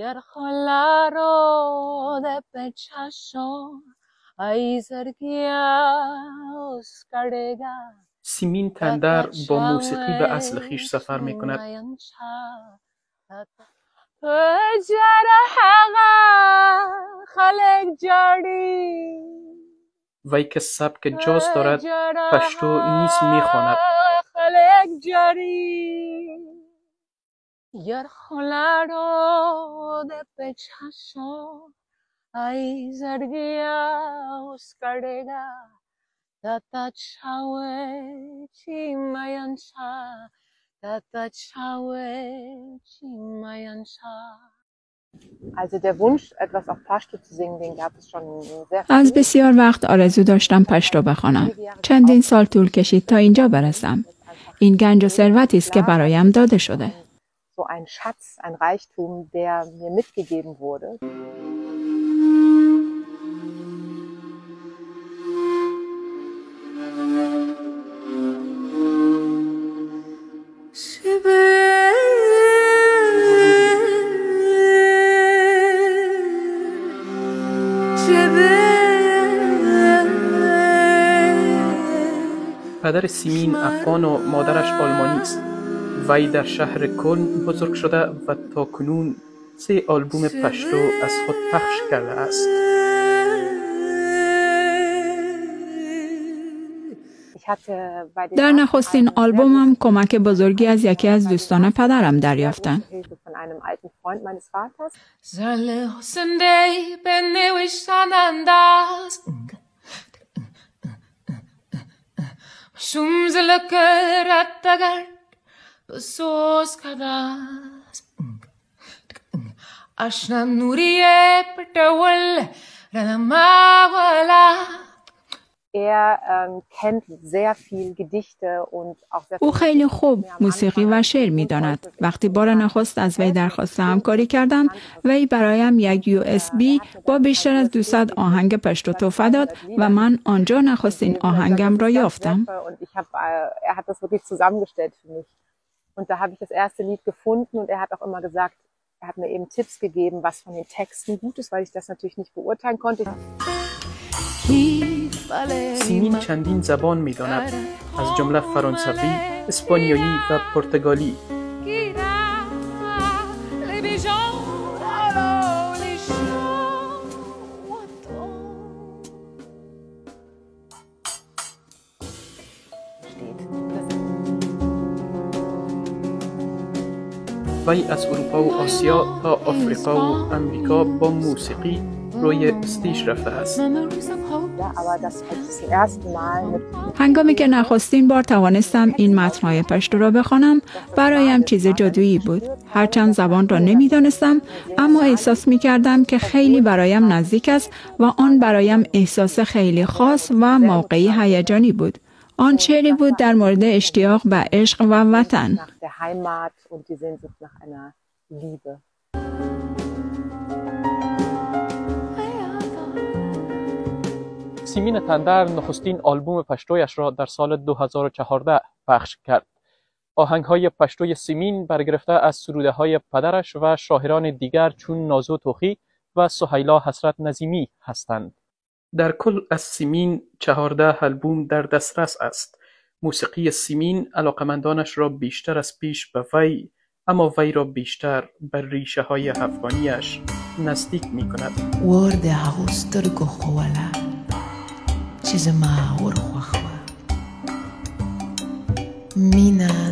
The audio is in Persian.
Yarkhollaro de pechashon aizargiaos kadega. سیمین تندر با موسیقی به اصل خویش سفر می کند. وی که سبک جاز دارد پشتو نیز می خواند. Yarkhollaro de pechashon aizargiaos kadega. Tata chawe chimayancha, tata chawe chimayancha. Also der Wunsch, etwas auf Pashto zu singen, den gab es schon sehr früh. از بسیار وقت آرزو داشتم پشتو بخوانم. چندین سال طول کشید تا اینجا برسم. این گنج و ثروتی است که برایم داده شده. So ein Schatz, ein Reichtum, der mir mitgegeben wurde. پدر سیمین افغان و مادرش آلمانی است. وی در شهر کلن بزرگ شده و تا کنون 3 آلبوم پشتو از خود پخش کرده است. در نخستین آلبومم کمک بزرگی از یکی از دوستان پدرم دریافتم. او خیلی خوب موسیقی و شعر می‌داند. وقتی بار نخست از وی درخواست همکاری کردم، وی برایم یک USB با بیشتر از 200 آهنگ پشتو تحفه داد و من آنجا نخستین آهنگم را یافتم. Und da habe ich das erste Lied gefunden und er hat auch immer gesagt, er hat mir eben Tipps gegeben, was von den Texten gut ist, weil ich das natürlich nicht beurteilen konnte. سیمین چندین زبان می داند، از جمله فرانسوی، اسپانیایی و پرتغالی. وی از اروپا و آسیا تا آفریقا و امریکا با موسیقی روی استیج رفته است. هنگامی که نخستین بار توانستم این متن‌های پشتو را بخوانم، برایم چیز جادویی بود. هرچند زبان را نمی‌دانستم، اما احساس می‌کردم که خیلی برایم نزدیک است و آن برایم احساس خیلی خاص و موقعی هیجانی بود. آن شعری بود در مورد اشتیاق به عشق و وطن. سیمین تندر نخستین آلبوم پشتویش را در سال 2014 پخش کرد. آهنگ‌های پشتوی سیمین برگرفته از سروده‌های پدرش و شاعران دیگر چون نازو توخی و سهیلا حسرت نظیمی هستند. در کل از سیمین 14 آلبوم در دسترس است. موسیقی سیمین علاقمندانش را بیشتر از پیش به وی، اما وی را بیشتر به ریشه های افغانیش نزدیک می کند. ورد هاوستر گخوالا چیز ما ورخوخوا مینا